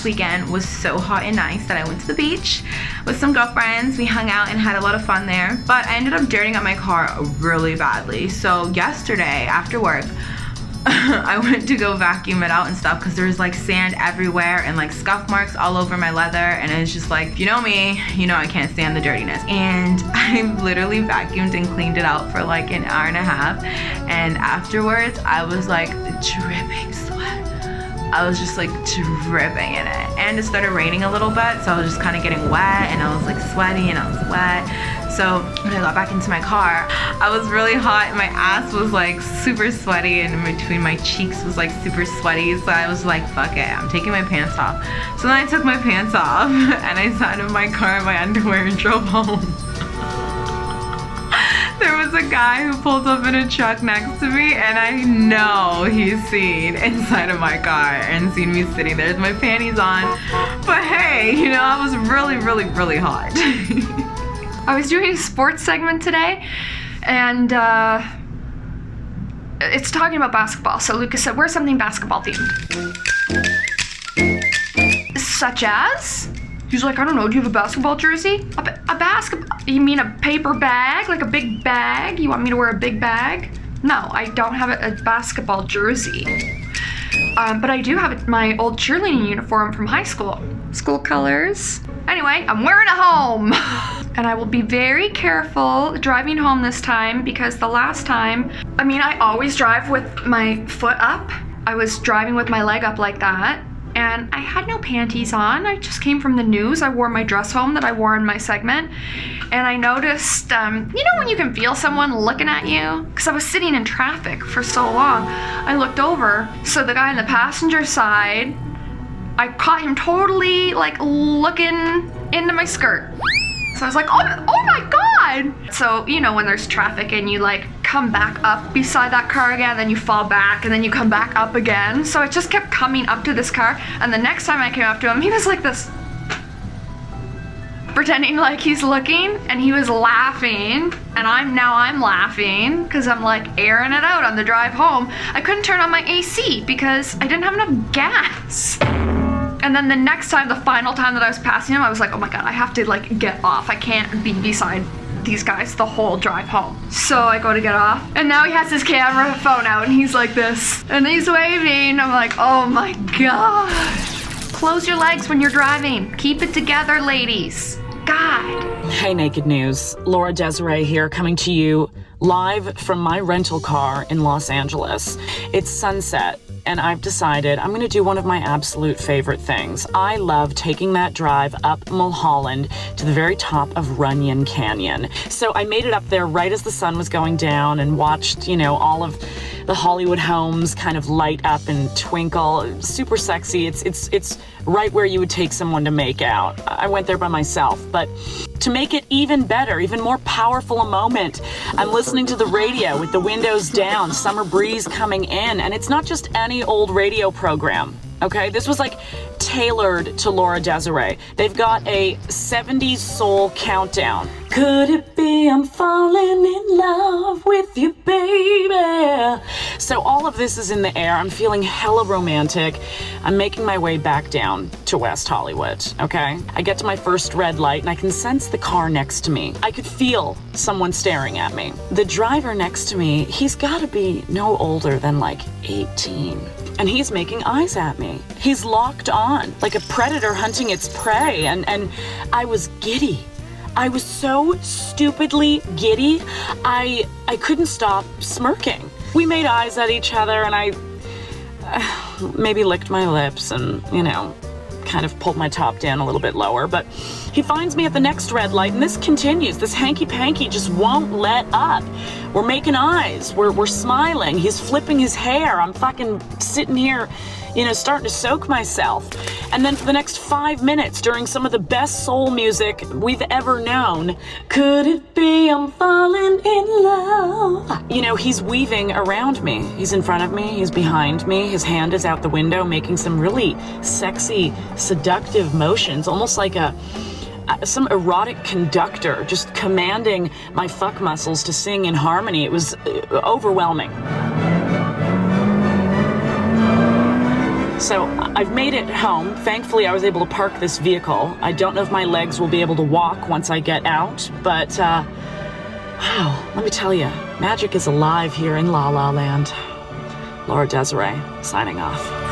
last weekend was so hot and nice that I went to the beach with some girlfriends. We hung out and had a lot of fun there, but I ended up dirtying up my car really badly. So yesterday after work, I went to go vacuum it out and stuff because there's like sand everywhere and like scuff marks all over my leather, and it's just like, if you know me, you know I can't stand the dirtiness. And I literally vacuumed and cleaned it out for like an hour and a half, and afterwards I was like dripping sweat. I was just like dripping in it, and it started raining a little bit, so I was just kind of getting wet, and I was like sweaty and I was wet. So when I got back into my car, I was really hot and my ass was like super sweaty, and in between my cheeks was like super sweaty. So I was like, fuck it, I'm taking my pants off. So then I took my pants off and I sat in my car in my underwear and drove home. There was a guy who pulled up in a truck next to me, and I know he's seen inside of my car and seen me sitting there with my panties on. But hey, you know, I was really, really, really hot. I was doing a sports segment today, and it's talking about basketball. So Lucas said, where's something basketball themed? Such as? He's like, I don't know, do you have a basketball jersey? A basketball, you mean a paper bag? Like a big bag? You want me to wear a big bag? No, I don't have a basketball jersey. But I do have my old cheerleading uniform from high school. School colors. Anyway, I'm wearing it home. And I will be very careful driving home this time, because the last time, I mean, I always drive with my foot up. I was driving with my leg up like that, and I had no panties on. I just came from the news. I wore my dress home that I wore in my segment, and I noticed, you know when you can feel someone looking at you? Because I was sitting in traffic for so long. I looked over, so the guy on the passenger side, I caught him totally like looking into my skirt. So I was like, oh my God. So, you know, when there's traffic and you like come back up beside that car again, then you fall back and then you come back up again. So it just kept coming up to this car. And the next time I came up to him, he was like this, pretending like he's looking, and he was laughing. And I'm laughing because I'm like airing it out on the drive home. I couldn't turn on my AC because I didn't have enough gas. And then the next time, the final time that I was passing him, I was like, oh my God, I have to like get off. I can't be beside these guys the whole drive home. So I go to get off, and now he has his camera phone out and he's like this, and he's waving. I'm like, oh my God. Close your legs when you're driving. Keep it together, ladies. God. Hey, Naked News. Laura Desiree here, coming to you live from my rental car in Los Angeles. It's sunset, and I've decided I'm going to do one of my absolute favorite things. I love taking that drive up Mulholland to the very top of Runyon Canyon. So I made it up there right as the sun was going down and watched, you know, all of the Hollywood homes kind of light up and twinkle. Super sexy. It's right where you would take someone to make out. I went there by myself, but to make it even better, even more powerful a moment, I'm listening to the radio with the windows down, summer breeze coming in, and it's not just any old radio program, okay? This was like tailored to Laura Desiree. They've got a 70s soul countdown. Could it be I'm falling in love with you, baby? So all of this is in the air. I'm feeling hella romantic. I'm making my way back down to West Hollywood, okay? I get to my first red light and I can sense the car next to me. I could feel someone staring at me. The driver next to me, he's gotta be no older than like 18. And he's making eyes at me. He's locked on, like a predator hunting its prey, and I was giddy. I was so stupidly giddy, I couldn't stop smirking. We made eyes at each other, and I maybe licked my lips and, you know, kind of pulled my top down a little bit lower, but he finds me at the next red light, and this continues. This hanky-panky just won't let up. We're making eyes. We're smiling. He's flipping his hair. I'm fucking sitting here, you know, starting to soak myself. And then for the next 5 minutes, during some of the best soul music we've ever known, could it be I'm falling in love? You know, he's weaving around me. He's in front of me. He's behind me. His hand is out the window, making some really sexy, seductive motions, almost like some erotic conductor, just commanding my fuck muscles to sing in harmony. It was overwhelming. So I've made it home. Thankfully, I was able to park this vehicle. I don't know if my legs will be able to walk once I get out, but wow, let me tell you, magic is alive here in La La Land. Laura Desiree, signing off.